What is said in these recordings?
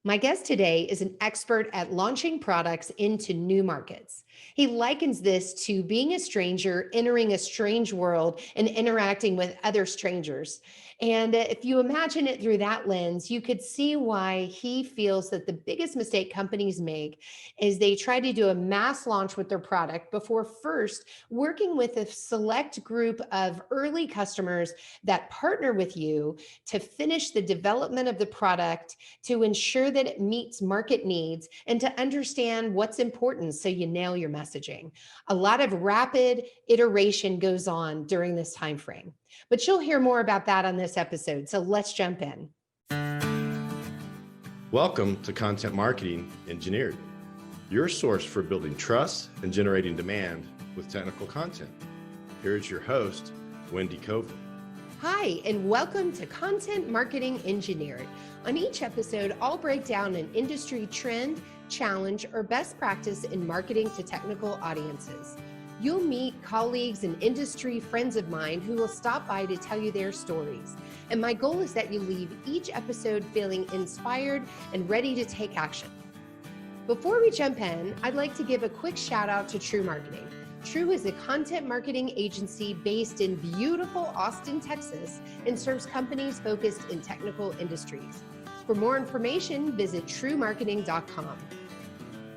My guest today is an expert at launching products into new markets. He likens this to being a stranger, entering a strange world, and interacting with other strangers. And if you imagine it through that lens, you could see why he feels that the biggest mistake companies make is they try to do a mass launch with their product before first working with a select group of early customers that partner with you to finish the development of the product, to ensure that it meets market needs, and to understand what's important so you nail your messaging. A lot of rapid iteration goes on during this time frame. But you'll hear more about that on this episode. So let's jump in. Welcome to Content Marketing Engineered, your source for building trust and generating demand with technical content. Here is your host, Wendy Covey. Hi, and welcome to Content Marketing Engineered. On each episode, I'll break down an industry trend, challenge, or best practice in marketing to technical audiences. You'll meet colleagues and industry friends of mine who will stop by to tell you their stories. And my goal is that you leave each episode feeling inspired and ready to take action. Before we jump in, I'd like to give a quick shout out to TREW Marketing. TREW is a content marketing agency based in beautiful Austin, Texas, and serves companies focused in technical industries. For more information, visit trewmarketing.com.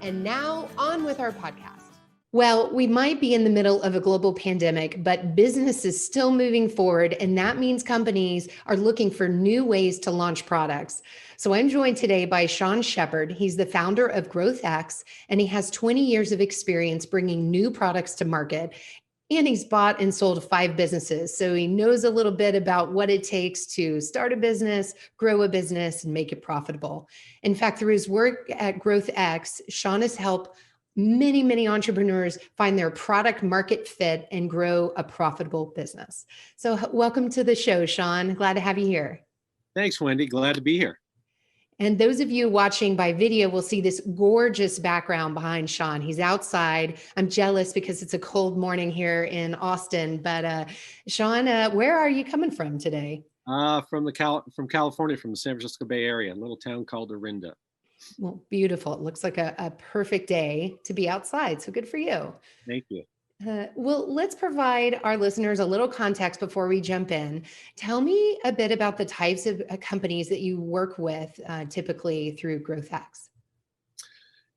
And now on with our podcast. Well, we might be in the middle of a global pandemic, but business is still moving forward, and that means companies are looking for new ways to launch products. So I'm joined today by Sheppard. He's the founder of GrowthX, and he has 20 years of experience bringing new products to market. And he's bought and sold 5 businesses. So he knows a little bit about what it takes to start a business, grow a business, and make it profitable. In fact, through his work at GrowthX, Shawna's helped many entrepreneurs find their product market fit and grow a profitable business. So welcome to the show, Sean. Glad to have you here. Thanks, Wendy. Glad to be here. And those of you watching by video will see this gorgeous background behind Sean. He's outside. I'm jealous because it's a cold morning here in Austin. But Sean, where are you coming from today? From California, from the San Francisco Bay Area, a little town called Orinda. Well, beautiful. It looks like a perfect day to be outside. So good for you. Thank you. Well, let's provide our listeners a little context before we jump in. Tell me a bit about the types of companies that you work with typically through GrowthX.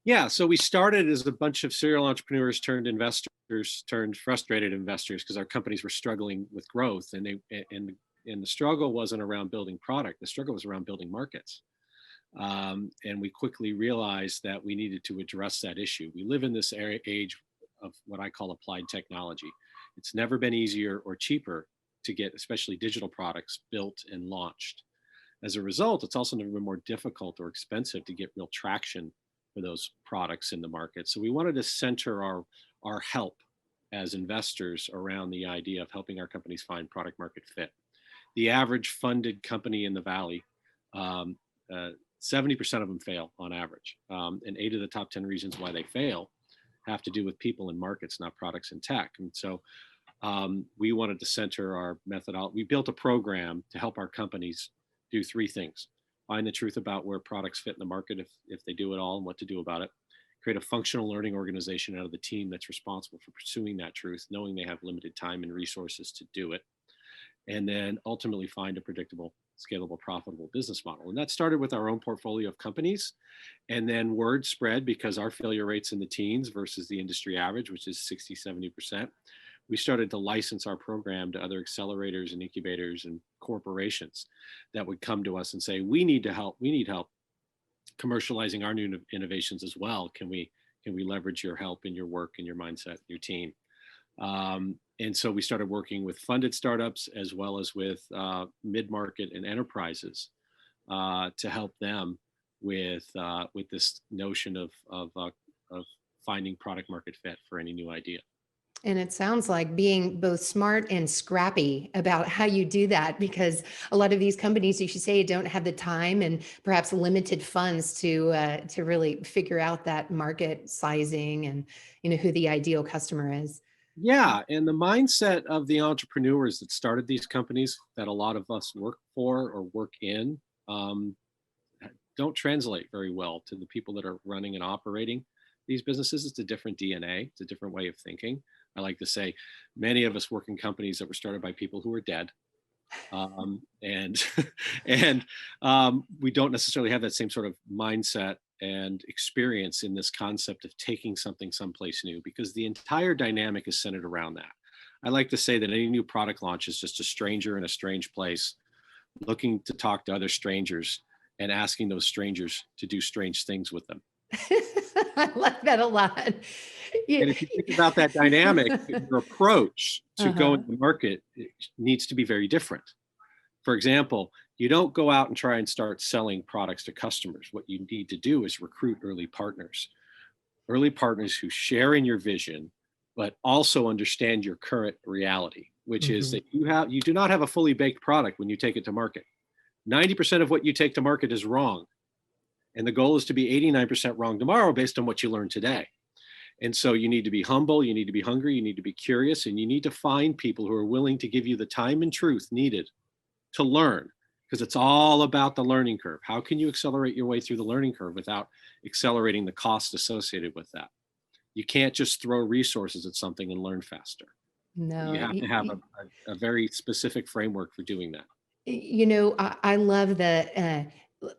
Yeah, so we started as a bunch of serial entrepreneurs turned investors, turned frustrated investors because our companies were struggling with growth, and the struggle wasn't around building product. The struggle was around building markets. And we quickly realized that we needed to address that issue. We live in this age of what I call applied technology. It's never been easier or cheaper to get, especially digital products, built and launched. As a result, it's also never been more difficult or expensive to get real traction for those products in the market. So we wanted to center our help as investors around the idea of helping our companies find product market fit. The average funded company in the Valley, 70% of them fail on average. And 8 of the top 10 reasons why they fail have to do with people and markets, not products and tech. And so we wanted to center our methodology. We built a program to help our companies do 3 things: find the truth about where products fit in the market, if they do at all, and what to do about it; create a functional learning organization out of the team that's responsible for pursuing that truth, knowing they have limited time and resources to do it; and then ultimately find a predictable, scalable, profitable business model. And that started with our own portfolio of companies. And then word spread, because our failure rate's in the teens versus the industry average, which is 60, 70%. We started to license our program to other accelerators and incubators and corporations that would come to us and say, we need help commercializing our new innovations as well. Can we leverage your help and your work and your mindset, your team? And so we started working with funded startups as well as with mid-market and enterprises to help them with this notion of finding product market fit for any new idea. And it sounds like being both smart and scrappy about how you do that, because a lot of these companies, you should say, don't have the time and perhaps limited funds to really figure out that market sizing and who the ideal customer is. Yeah, and the mindset of the entrepreneurs that started these companies that a lot of us work for or work in don't translate very well to the people that are running and operating these businesses. It's a different DNA. It's a different way of thinking. I like to say many of us work in companies that were started by people who are dead. And we don't necessarily have that same sort of mindset and experience in this concept of taking something someplace new, because the entire dynamic is centered around that. I like to say that any new product launch is just a stranger in a strange place looking to talk to other strangers and asking those strangers to do strange things with them. I like that a lot. And if you think about that dynamic, your approach to going to market needs to be very different. For example, you don't go out and try and start selling products to customers. What you need to do is recruit early partners who share in your vision, but also understand your current reality, which is that you do not have a fully baked product when you take it to market. 90% of what you take to market is wrong. And the goal is to be 89% wrong tomorrow based on what you learned today. And so you need to be humble, you need to be hungry, you need to be curious, and you need to find people who are willing to give you the time and truth needed to learn, because it's all about the learning curve. How can you accelerate your way through the learning curve without accelerating the cost associated with that? You can't just throw resources at something and learn faster. No, you have to have a very specific framework for doing that. I love the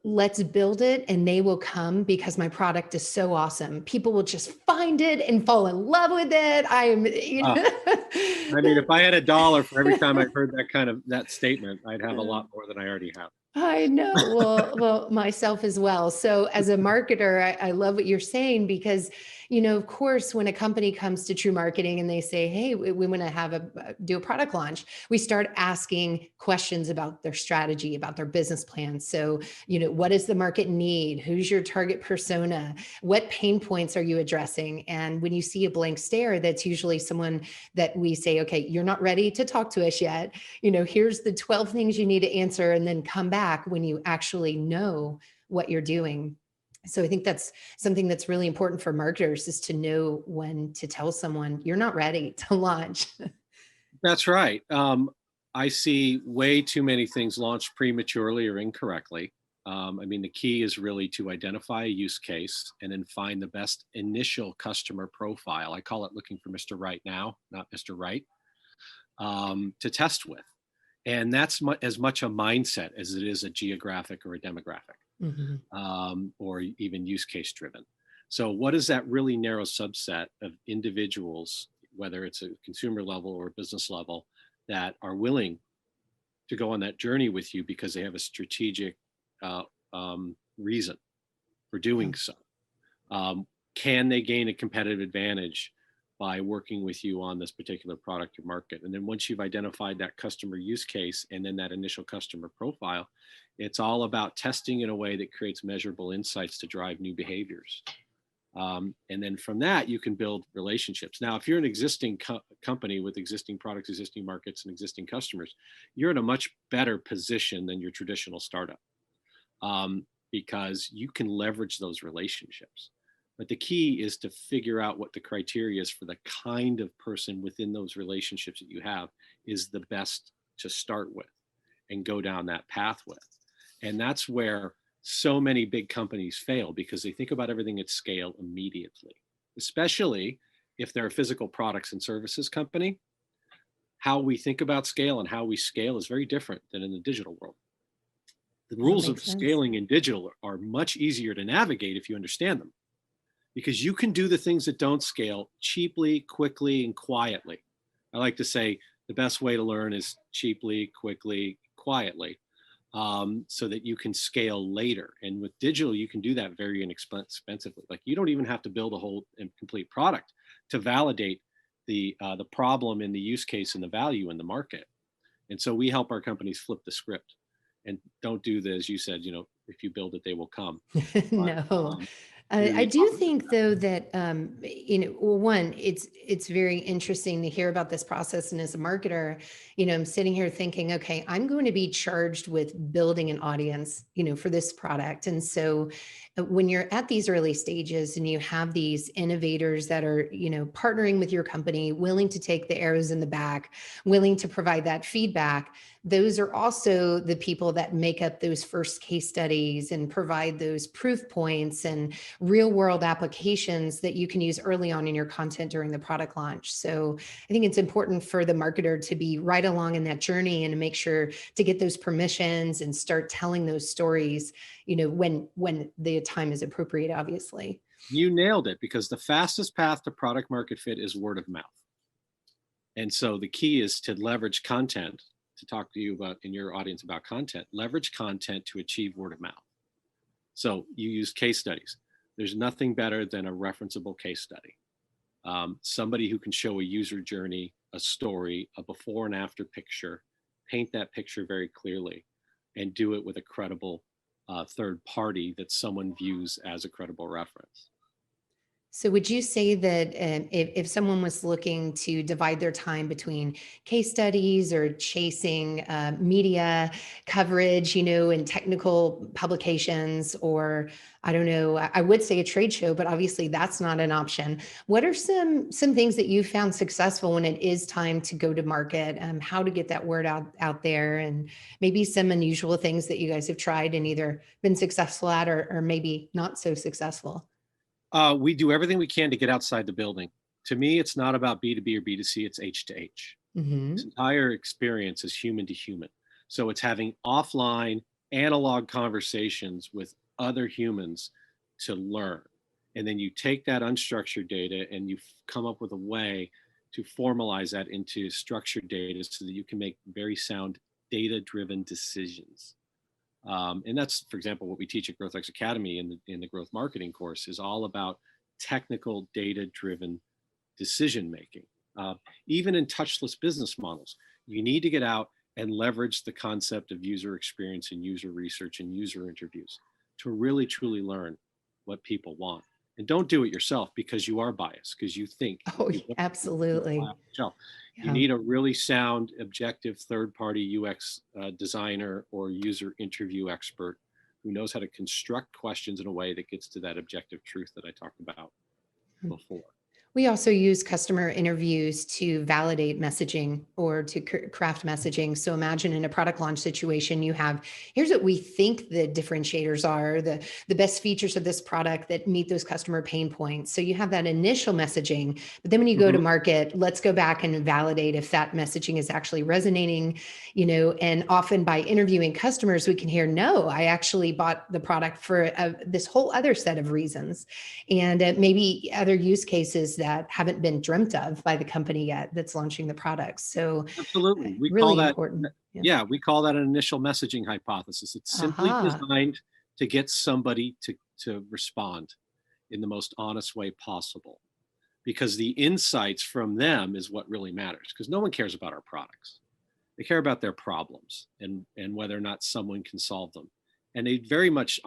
let's build it and they will come, because my product is so awesome. People will just find it and fall in love with it. I mean, if I had $1 for every time I heard that statement, I'd have a lot more than I already have. I know. Well, myself as well. So as a marketer, I love what you're saying, because, of course, when a company comes to True Marketing and they say, hey, we want to do a product launch, we start asking questions about their strategy, about their business plan. So, what does the market need? Who's your target persona? What pain points are you addressing? And when you see a blank stare, that's usually someone that we say, okay, you're not ready to talk to us yet. Here's the 12 things you need to answer, and then come back when you actually know what you're doing. So I think that's something that's really important for marketers, is to know when to tell someone you're not ready to launch. That's right. I see way too many things launched prematurely or incorrectly. The key is really to identify a use case and then find the best initial customer profile. I call it looking for Mr. Right now, not Mr. Right, to test with. And that's as much a mindset as it is a geographic or a demographic, or even use case driven. So what is that really narrow subset of individuals, whether it's a consumer level or a business level, that are willing to go on that journey with you because they have a strategic reason for doing so? Can they gain a competitive advantage by working with you on this particular product or market? And then once you've identified that customer use case and then that initial customer profile, it's all about testing in a way that creates measurable insights to drive new behaviors. And then from that, you can build relationships. Now, if you're an existing company with existing products, existing markets, and existing customers, you're in a much better position than your traditional startup, because you can leverage those relationships. But the key is to figure out what the criteria is for the kind of person within those relationships that you have is the best to start with and go down that path with. And that's where so many big companies fail, because they think about everything at scale immediately, especially if they're a physical products and services company. How we think about scale and how we scale is very different than in the digital world. The rules of scaling in digital are much easier to navigate if you understand them, because you can do the things that don't scale cheaply, quickly, and quietly. I like to say the best way to learn is cheaply, quickly, quietly, so that you can scale later. And with digital, you can do that very inexpensively. Like, you don't even have to build a whole and complete product to validate the problem and the use case and the value in the market. And so we help our companies flip the script and don't do the, as you said, if you build it, they will come. No. I do think, though, that, one, it's very interesting to hear about this process. And as a marketer, I'm sitting here thinking, okay, I'm going to be charged with building an audience, for this product. And so when you're at these early stages and you have these innovators that are, partnering with your company, willing to take the arrows in the back, willing to provide that feedback, those are also the people that make up those first case studies and provide those proof points and real world applications that you can use early on in your content during the product launch. So I think it's important for the marketer to be right along in that journey and to make sure to get those permissions and start telling those stories, when the time is appropriate, obviously. You nailed it, because the fastest path to product market fit is word of mouth. And so the key is to leverage content, to talk to you about in your audience about content, leverage content to achieve word of mouth. So you use case studies. There's nothing better than a referenceable case study. Somebody who can show a user journey, a story, a before and after picture, paint that picture very clearly, and do it with a credible third party that someone views as a credible reference. So would you say that if someone was looking to divide their time between case studies or chasing media coverage, and technical publications, or I don't know, I would say a trade show, but obviously that's not an option. What are some things that you found successful when it is time to go to market? How to get that word out there, and maybe some unusual things that you guys have tried and either been successful at or maybe not so successful? We do everything we can to get outside the building. To me, it's not about B2B or B2C, it's H to H. This entire experience is human to human. So it's having offline analog conversations with other humans to learn. And then you take that unstructured data and you come up with a way to formalize that into structured data so that you can make very sound data-driven decisions. And that's, for example, what we teach at GrowthX Academy in the growth marketing course is all about technical data-driven decision making. Even in touchless business models, you need to get out and leverage the concept of user experience and user research and user interviews to really truly learn what people want. And don't do it yourself because you are biased, because you think. Oh, absolutely. You need a really sound, objective third-party UX designer or user interview expert who knows how to construct questions in a way that gets to that objective truth that I talked about before. We also use customer interviews to validate messaging or to craft messaging. So imagine in a product launch situation, you have, here's what we think the differentiators are, the best features of this product that meet those customer pain points. So you have that initial messaging, but then when you go to market, let's go back and validate if that messaging is actually resonating, and often by interviewing customers, we can hear, no, I actually bought the product for this whole other set of reasons. And maybe other use cases that haven't been dreamt of by the company yet that's launching the product. So absolutely, we really call that important. We call that an initial messaging hypothesis. It's simply designed to get somebody to respond in the most honest way possible, because the insights from them is what really matters, because no one cares about our products. They care about their problems and whether or not someone can solve them. And they very much,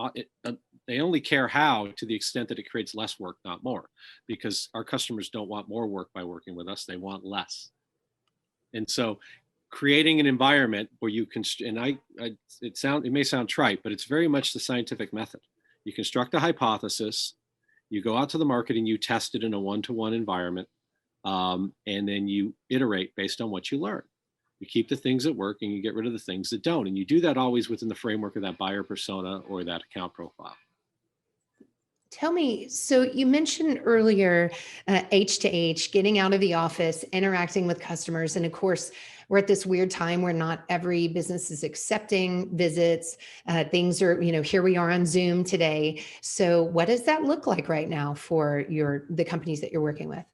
they only care how to the extent that it creates less work, not more, because our customers don't want more work by working with us. They want less. And so creating an environment where you can, and it may sound trite, but it's very much the scientific method. You construct a hypothesis, you go out to the market and you test it in a one-to-one environment, and then you iterate based on what you learn. You keep the things that work and you get rid of the things that don't. And you do that always within the framework of that buyer persona or that account profile. Tell me, so you mentioned earlier H to H, getting out of the office, interacting with customers. And of course, we're at this weird time where not every business is accepting visits. Things are, here we are on Zoom today. So what does that look like right now for the companies that you're working with?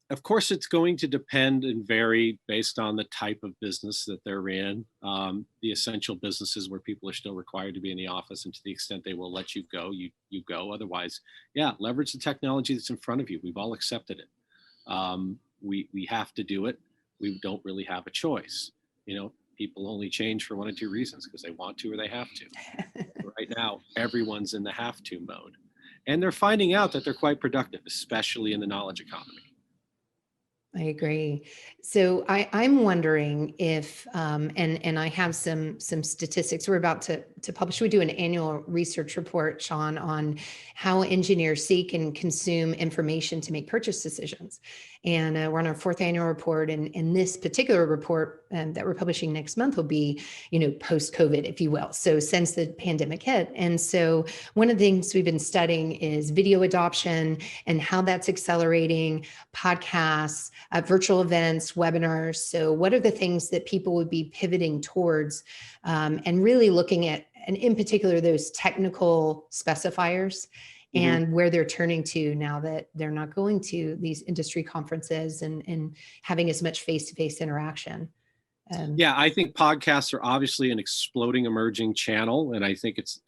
Of course, it's going to depend and vary based on the type of business that they're in. The essential businesses where people are still required to be in the office, and to the extent they will let you go, you go. Otherwise, leverage the technology that's in front of you. We've all accepted it. We have to do it. We don't really have a choice. People only change for one of two reasons, because they want to or they have to. Right now, everyone's in the have to mode. And they're finding out that they're quite productive, especially in the knowledge economy. I agree. So I'm wondering if, and I have some statistics. We're about to publish. We do an annual research report, Sean, on how engineers seek and consume information to make purchase decisions. And we're on our 4th annual report. And this particular report that we're publishing next month will be, post-COVID, if you will. So since the pandemic hit. And so one of the things we've been studying is video adoption and how that's accelerating, podcasts, virtual events, webinars. So what are the things that people would be pivoting towards, and really looking at, and in particular, those technical specifiers and where they're turning to now that they're not going to these industry conferences and having as much face-to-face interaction. Yeah, I think podcasts are obviously an exploding emerging channel. And I think it's,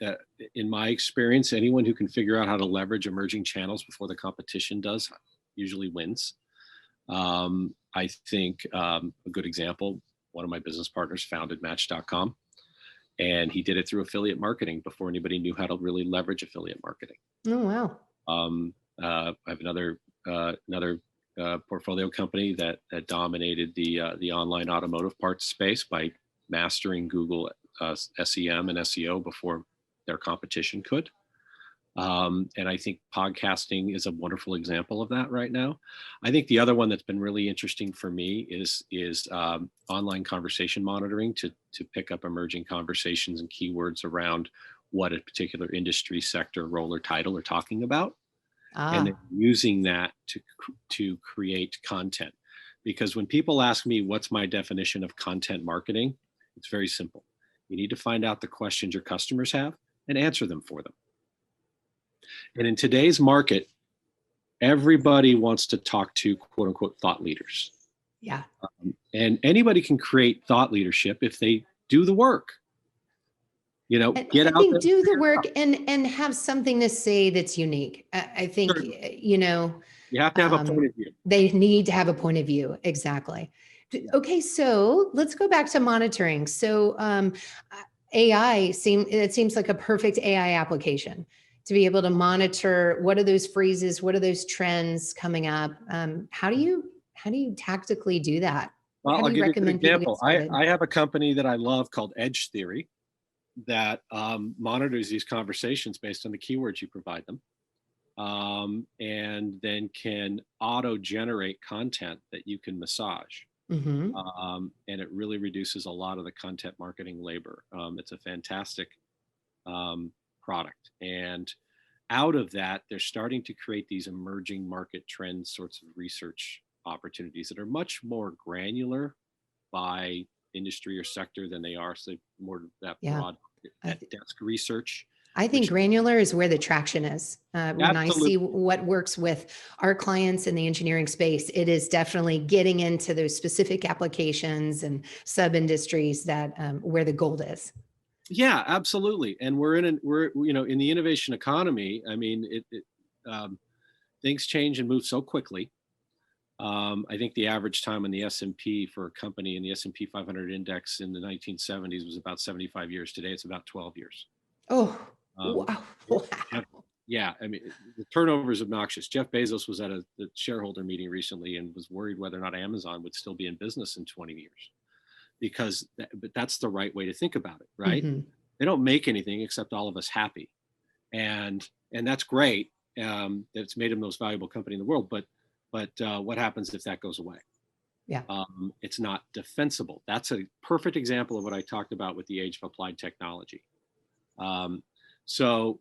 in my experience, anyone who can figure out how to leverage emerging channels before the competition does usually wins. I think a good example, one of my business partners founded Match.com, and he did it through affiliate marketing before anybody knew how to really leverage affiliate marketing. Oh, wow. I have another portfolio company that dominated the online automotive parts space by mastering Google SEM and SEO before their competition could. And I think podcasting is a wonderful example of that right now. I think the other one that's been really interesting for me is online conversation monitoring to pick up emerging conversations and keywords around what a particular industry, sector, role, or title are talking about. And then using that to create content. Because when people ask me, what's my definition of content marketing? It's very simple. You need to find out the questions your customers have and answer them for them. And in today's market, everybody wants to talk to quote unquote thought leaders. Yeah. And anybody can create thought leadership if they do the work. Get out there. Do the work and have something to say that's unique. I think, Sure. You have to have a point of view. They need to have a point of view. Exactly. Okay. So let's go back to monitoring. So it seems like a perfect AI application to be able to monitor what are those phrases, what are those trends coming up. How do you tactically do that? Well, How do I'll give you an example. I have a company that I love called Edge Theory that monitors these conversations based on the keywords you provide them, and then can auto-generate content that you can massage. And it really reduces a lot of the content marketing labor. It's a fantastic product. And out of that, they're starting to create these emerging market trends sorts of research opportunities that are much more granular by industry or sector than they are, so more that broad desk research. I think granular is where the traction is. When Absolutely. I see what works with our clients in the engineering space, it is definitely getting into those specific applications and sub-industries that where the gold is. Yeah, absolutely. And we're in the innovation economy. I mean, things change and move so quickly. I think the average time on the S&P for a company in the S&P 500 index in the 1970s was about 75 years. Today, it's about 12 years. Oh, wow. Yeah, I mean, the turnover is obnoxious. Jeff Bezos was at the shareholder meeting recently and was worried whether or not Amazon would still be in business in 20 years. But that's the right way to think about it, right? They don't make anything except all of us happy. And that's great. It's made them the most valuable company in the world. But what happens if that goes away? Yeah. It's not defensible. That's a perfect example of what I talked about with the age of applied technology. So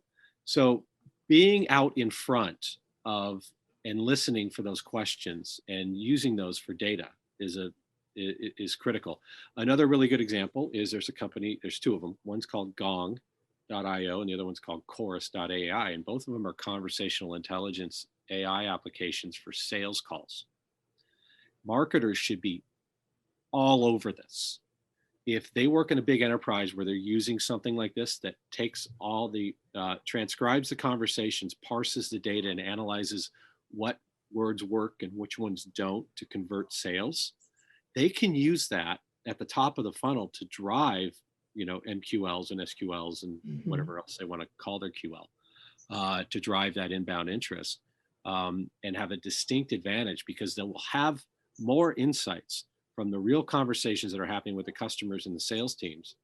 being out in front of and listening for those questions and using those for data is critical. Another really good example is there's two of them. One's called Gong.io and the other one's called Chorus.ai. And both of them are conversational intelligence AI applications for sales calls. Marketers should be all over this. If they work in a big enterprise where they're using something like this that takes all the, transcribes the conversations, parses the data, and analyzes what words work and which ones don't to convert sales, they can use that at the top of the funnel to drive, MQLs and SQLs and whatever else they want to call their QL, to drive that inbound interest, and have a distinct advantage because they will have more insights from the real conversations that are happening with the customers and the sales teams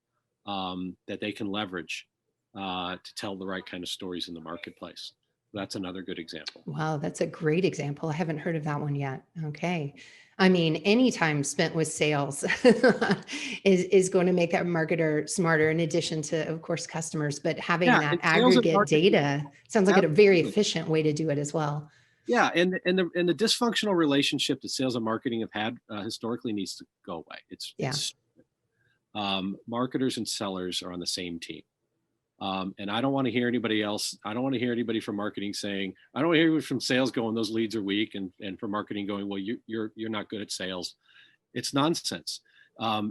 that they can leverage to tell the right kind of stories in the marketplace. That's another good example. Wow, that's a great example. I haven't heard of that one yet. Okay. I mean, any time spent with sales is going to make that marketer smarter, in addition to, of course, customers, but having that aggregate data sounds like a very efficient way to do it as well. Yeah, and the dysfunctional relationship that sales and marketing have had historically needs to go away. It's marketers and sellers are on the same team. And I don't want to hear anybody else. I don't want to hear anybody from marketing saying, I don't want to hear anybody from sales going, those leads are weak, and from marketing going, well, you're not good at sales. It's nonsense.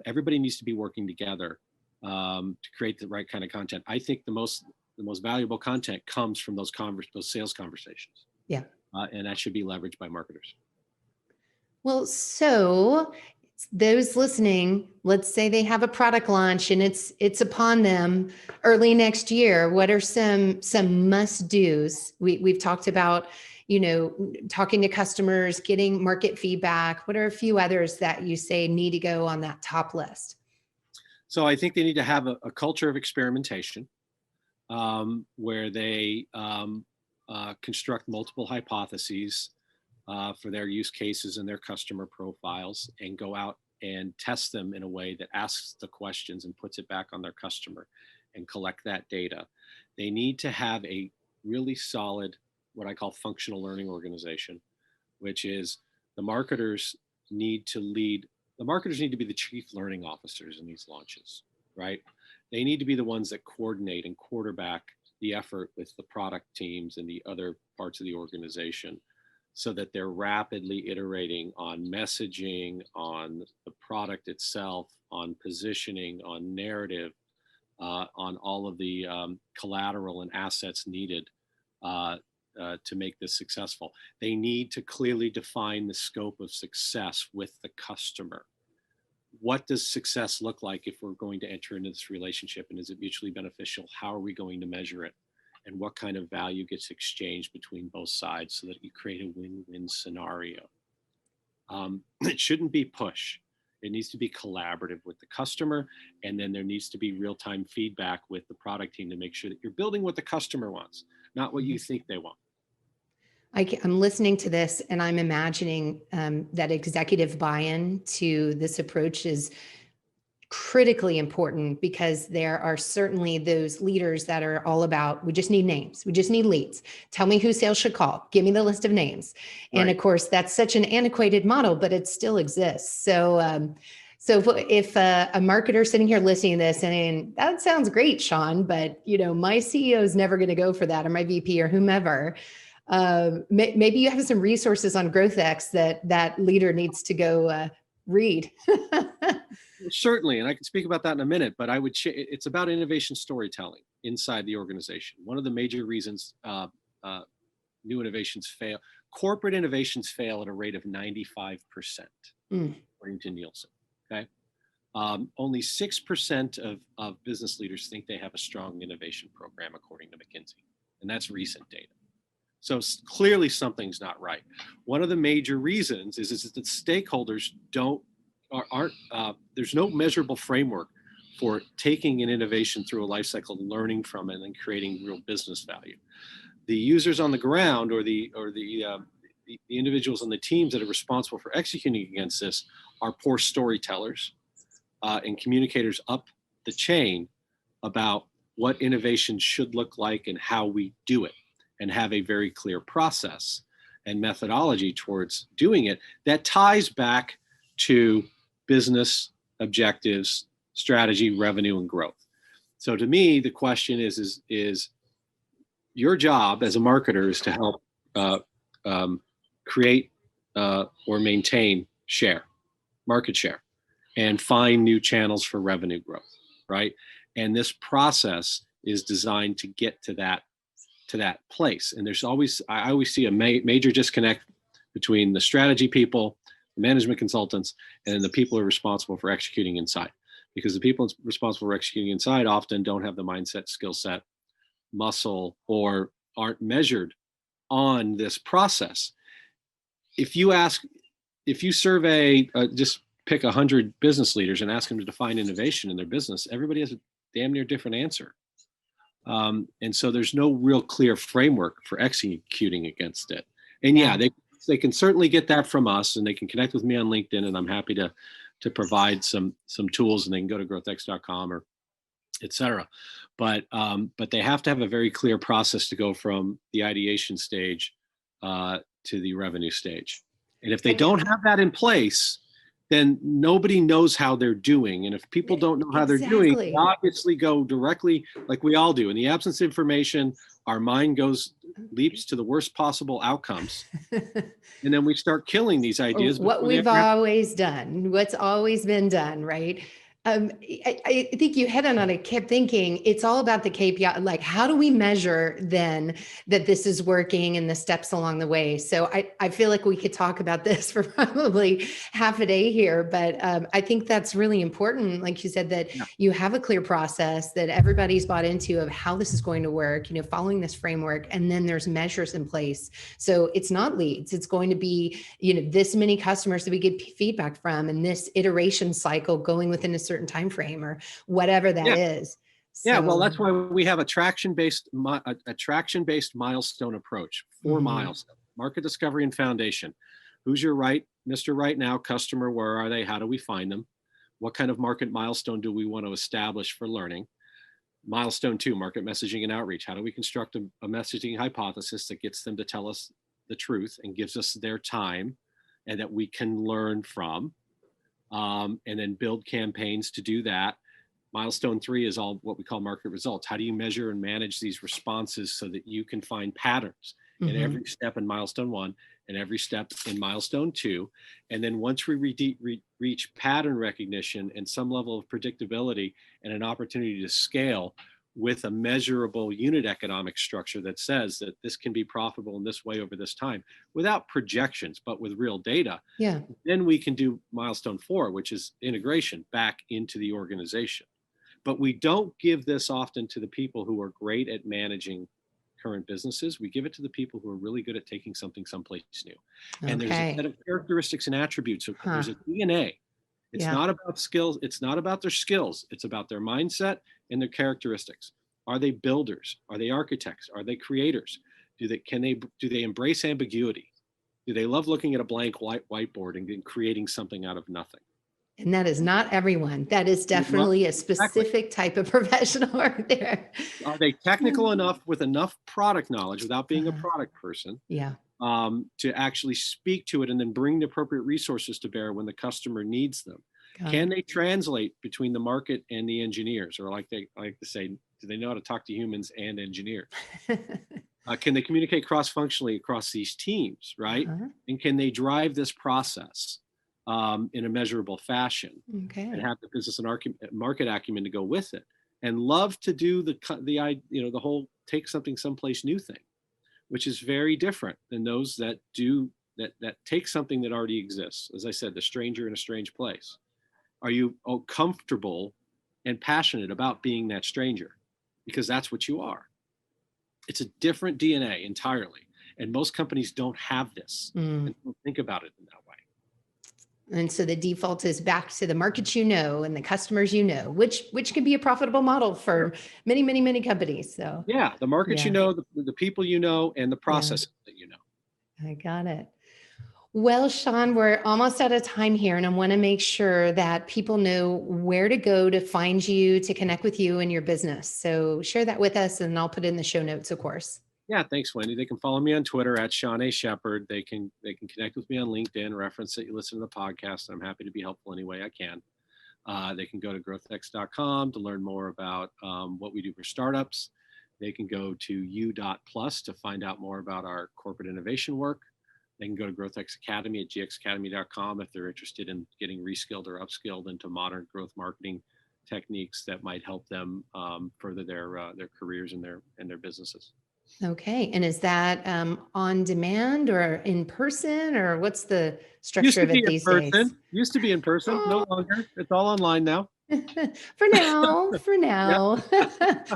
Everybody needs to be working together to create the right kind of content. I think the most valuable content comes from those sales conversations. Yeah. And that should be leveraged by marketers. Well, so those listening, let's say they have a product launch and it's upon them early next year. What are some must-dos? We've talked about, talking to customers, getting market feedback. What are a few others that you say need to go on that top list? So I think they need to have a culture of experimentation where they construct multiple hypotheses for their use cases and their customer profiles, and go out and test them in a way that asks the questions and puts it back on their customer and collect that data. They need to have a really solid, what I call functional learning organization, which is the marketers need to be the chief learning officers in these launches, right? They need to be the ones that coordinate and quarterback the effort with the product teams and the other parts of the organization, so that they're rapidly iterating on messaging, on the product itself, on positioning, on narrative, on all of the collateral and assets needed to make this successful. They need to clearly define the scope of success with the customer. What does success look like if we're going to enter into this relationship, and is it mutually beneficial? How are we going to measure it? And what kind of value gets exchanged between both sides so that you create a win-win scenario? It shouldn't be push. It needs to be collaborative with the customer, and then there needs to be real-time feedback with the product team to make sure that you're building what the customer wants, not what you think they want. I'm listening to this and I'm imagining that executive buy-in to this approach is critically important, because there are certainly those leaders that are all about, we just need names, we just need leads. Tell me who sales should call. Give me the list of names. Right. And of course, that's such an antiquated model, but it still exists. So if a marketer sitting here listening to this and that sounds great, Sean, but my CEO is never going to go for that, or my VP or whomever. Maybe you have some resources on GrowthX that leader needs to go read. Certainly, and I can speak about that in a minute, but it's about innovation storytelling inside the organization. One of the major reasons new innovations fail, corporate innovations fail at a rate of 95%, according to Nielsen, okay? Only 6% of business leaders think they have a strong innovation program, according to McKinsey, and that's recent data. So clearly something's not right. One of the major reasons is that stakeholders there's no measurable framework for taking an innovation through a life cycle, learning from it, and creating real business value. The users on the ground, or the individuals on the teams that are responsible for executing against this, are poor storytellers and communicators up the chain about what innovation should look like and how we do it, and have a very clear process and methodology towards doing it that ties back to business objectives, strategy, revenue, and growth. So to me, the question is your job as a marketer is to help create or maintain market share, and find new channels for revenue growth, right? And this process is designed to get to that place. And I always see a major disconnect between the strategy people, the management consultants, and the people who are responsible for executing inside. Because the people responsible for executing inside often don't have the mindset, skill set, muscle, or aren't measured on this process. If you ask if you survey, just pick 100 business leaders and ask them to define innovation in their business, everybody has a damn near different answer. And so there's no real clear framework for executing against it. And yeah, they can certainly get that from us, and they can connect with me on LinkedIn, and I'm happy to provide some tools, and they can go to growthx.com or et cetera. But they have to have a very clear process to go from the ideation stage to the revenue stage. And if they don't have that in place, then nobody knows how they're doing. And if people don't know how they're doing, they obviously go directly, like we all do. In the absence of information, our mind leaps to the worst possible outcomes. And then we start killing these ideas. What we've always done, what's always been done, right? I think you hit on it. I kept thinking it's all about the KPI. Like, how do we measure then that this is working and the steps along the way? So I feel like we could talk about this for probably half a day here, but I think that's really important. Like you said, that you have a clear process that everybody's bought into of how this is going to work, following this framework, and then there's measures in place. So it's not leads. It's going to be, this many customers that we get feedback from, and this iteration cycle going within a certain time frame or whatever that is. So, well, that's why we have a traction-based milestone approach. 4 milestones: market discovery and foundation. Who's your Mr. Right Now customer? Where are they? How do we find them? What kind of market milestone do we want to establish for learning? Milestone 2, market messaging and outreach. How do we construct a messaging hypothesis that gets them to tell us the truth and gives us their time and that we can learn from? And then build campaigns to do that. Milestone 3 is all what we call market results. How do you measure and manage these responses so that you can find patterns in every step in milestone 1 and every step in milestone 2? And then once we reach pattern recognition and some level of predictability and an opportunity to scale with a measurable unit economic structure that says that this can be profitable in this way over this time without projections, but with real data, then we can do milestone 4, which is integration back into the organization. But we don't give this often to the people who are great at managing current businesses. We give it to the people who are really good at taking something someplace new. And there's a set of characteristics and attributes. So there's a DNA. It's not about skills. It's not about their skills. It's about their mindset and their characteristics. Are they builders? Are they architects? Are they creators? Do they embrace ambiguity? Do they love looking at a blank whiteboard and creating something out of nothing? And that is not everyone. That is definitely a specific type of professional right there. Are they technical enough with enough product knowledge without being a product person? To actually speak to it and then bring the appropriate resources to bear when the customer needs them? Can they translate between the market and the engineers? Or like they like to say, do they know how to talk to humans and engineers? Can they communicate cross-functionally across these teams, right? And can they drive this process in a measurable fashion and have the business and market acumen to go with it? And love to do the whole take something someplace new thing, which is very different than those that do that take something that already exists. As I said, the stranger in a strange place. Are you comfortable and passionate about being that stranger? Because that's what you are. It's a different DNA entirely. And most companies don't have this and don't think about it in that way. And so the default is back to the markets and the customers which can be a profitable model for many, many, many companies. So the markets the people and the processes that you know. I got it. Well, Sean, we're almost out of time here, and I want to make sure that people know where to go to find you, to connect with you and your business. So share that with us, and I'll put it in the show notes, of course. Yeah, thanks, Wendy. They can follow me on Twitter at Shawna Sheppard. They can connect with me on LinkedIn, reference that you listen to the podcast. I'm happy to be helpful any way I can. They can go to growthx.com to learn more about what we do for startups. They can go to u.plus to find out more about our corporate innovation work. They can go to GrowthX Academy at gxacademy.com if they're interested in getting reskilled or upskilled into modern growth marketing techniques that might help them further their careers and their businesses. Okay. And is that on demand or in person, or what's the structure of it these days? Used to be in person, no longer. It's all online now. For now.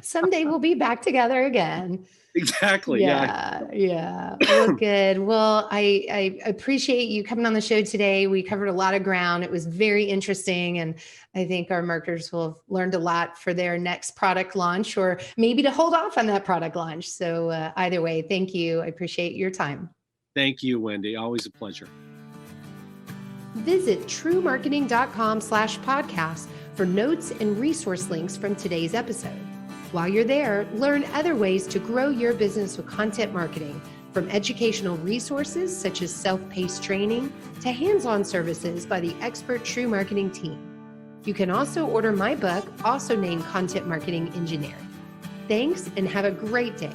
Someday we'll be back together again. Exactly. Yeah. Well, good. Well, I appreciate you coming on the show today. We covered a lot of ground. It was very interesting. And I think our marketers will have learned a lot for their next product launch, or maybe to hold off on that product launch. So either way, thank you. I appreciate your time. Thank you, Wendy. Always a pleasure. Visit TREWmarketing.com/podcast for notes and resource links from today's episode. While you're there, learn other ways to grow your business with content marketing, from educational resources such as self-paced training to hands-on services by the expert TREW marketing team. You can also order my book, also named Content Marketing Engineering. Thanks, and have a great day.